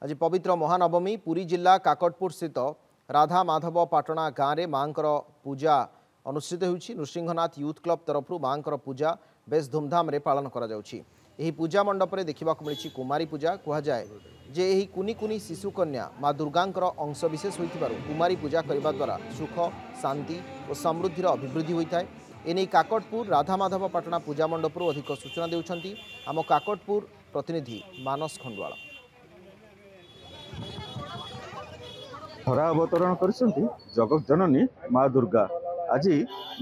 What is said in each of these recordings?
आज पवित्र महानवमी पुरी जिला काकटपुर स्थित राधा माधव पाटणा गाँव में माँ पूजा अनुष्ठित होउछि। नृसिंहनाथ यूथ क्लब तरफ माँ पूजा बेस धूमधाम रे पालन करा जाउछि। एही पूजा मंडप रे देखिबाकु मिलिछि कुमारी पूजा कहुए जे एही कुनी कुनी शिशु कन्या माँ दुर्गांकर अंशविशेष होइथिबारु कुमारी पूजा करबा द्वारा सुख शांति और समृद्धिर अभिवृद्धि होइथाय। एने काकटपुर राधा माधव पाटणा पूजा मंडप अधिक सूचना देउछंती आम काकटपुर प्रतिनिधि मानस खंडवाल। हरा अवतरण करिसेंती जगत जननी माँ दुर्गा। आज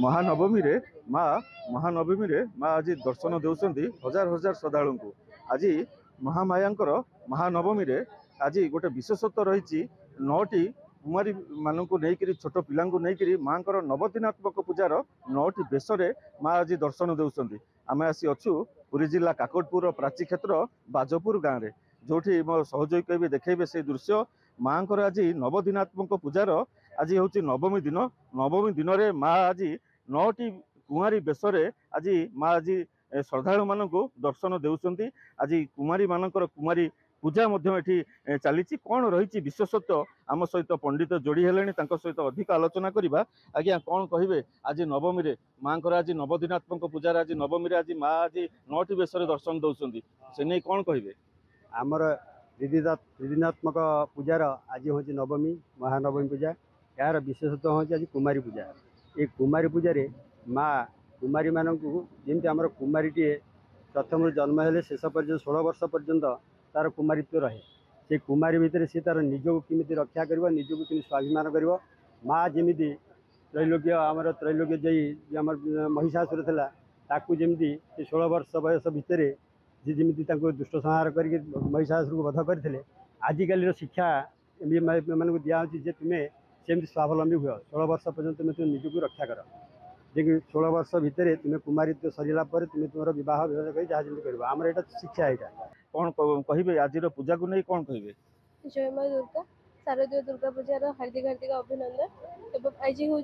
महानवमी रे माँ आज दर्शन देउछंती हजार हजार श्रद्धालु को। आज महामायांकर महानवमी रे आज गोटे विशेषत्व रही 9टी कुमारी मानू नहीं छोट पिला नहीं माँ नवदिनात्मक पूजार 9टी बेश माँ आज दर्शन देउछंती। आम आसी अच्छु पुरी जिला काकटपुर प्राची क्षेत्र बाजपुर गाँव में जोठी मो सहयोगी कह देखेबे से दृश्य माँ आज नवदिनात्मक पूजार आज हूँ नवमी दिन। नवमी दिन में माँ आज 9टी कुमारी बेश आज माँ आज श्रद्धालु मानक दर्शन देउछंती। आज कुमारी मानकर कुमारी पूजा एठी चली कौन रही विशेषत्व आम सहित पंडित जोड़ी हेले सहित अधिक आलोचना करवा। आज्ञा कौन कहे आज नवमी रे माँ आज नवदिनात्मक पूजार आज नवमी रे आज माँ आज 9टी बेश दर्शन दौरान से नहीं कौन कहे आमर त्रिदिनात्मक पूजार आज हूँ नवमी महानवमी पूजा। यार विशेषत्व हूँ आज कुमारी पूजा। ये कुमारी पूजा माँ कुमारी मानक जमी आम कुमारीटे प्रथम जन्म हेले शेष पर्यटन 16 वर्ष पर्यंत तार कुमारित्व रहे। से कुमारी भितर सी तार निजक किमिति रक्षा कर निजक कि स्वाभिमान कर। माँ जमी त्रैलोक्य आमर त्रैलोक्य जई आम महिषासुर था ताकू जमी 16 वर्ष बयस भितर जी जमी दुष्ट संहार कर महिषासुर को वध करते आजिकल शिक्षा मानक दिखाई जे तुम्हें सेमती स्वावलंबी हुए 16 वर्ष पर्यंत तुम्हें तुम निजक रक्षा कर। जे 16 वर्ष भितर तुम्हें कुमारित्व सरला तुम्हें तुम विवाह जहाँ जमी कर आमर यहाँ शिक्षा यहाँ कौन कहे आज पूजा को नहीं कौन कहे। जय माँ दुर्गा शारदीय दुर्गा पूजार हार्दिक हार्दिक अभिनंदन। एवं आज हूँ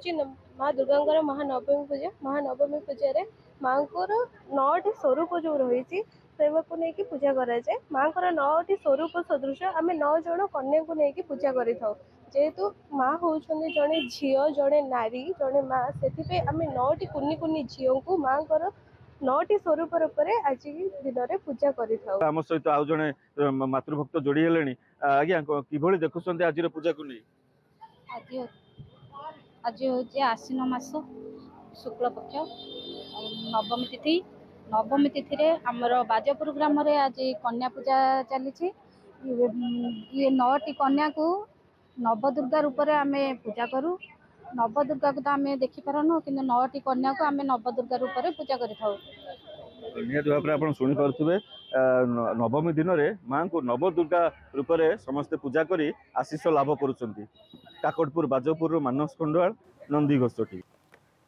माँ दुर्गा महानवमी पूजा। महानवमी पूजा माँ को 9टी स्वरूप जो रही को लेकिन पूजा कराए। माँ को 9टी स्वरूप सदृश आम 9 जन कन्या को लेकिन पूजा करें जेहेतु माँ हूँ जड़े झी जड़े नारी जड़े माँ से आम 9टी कुनी कुनी झील को माँ को 9टी स्वरूप रूपे आज दिन में पूजा कर आम सहित आउ जड़े मातृभक्त जोड़ी हेले। आज्ञा कि देखुं आज पूजा को नहीं आज हूँ आश्विन मास शुक्ल पक्ष नवमी तिथि। नवमी तिथि रे आमर बाजपुर ग्राम रे आज कन्या पूजा चली। ये 9टी कन्या को नवदुर्गा रूप में आम पूजा करूँ। नवदुर्गा को तो आम देखिपारनु कि 9टी कन्या को आम नवदुर्गा रूप में पूजा कर। निहत भाव में आप शुणी पारे नवमी दिन में माँ को नवदुर्गा रूप में समस्ते पूजा करी आशीष लाभ करुँच। काकटपुर बाजपुर मानस खंडवाल नंदी घोष।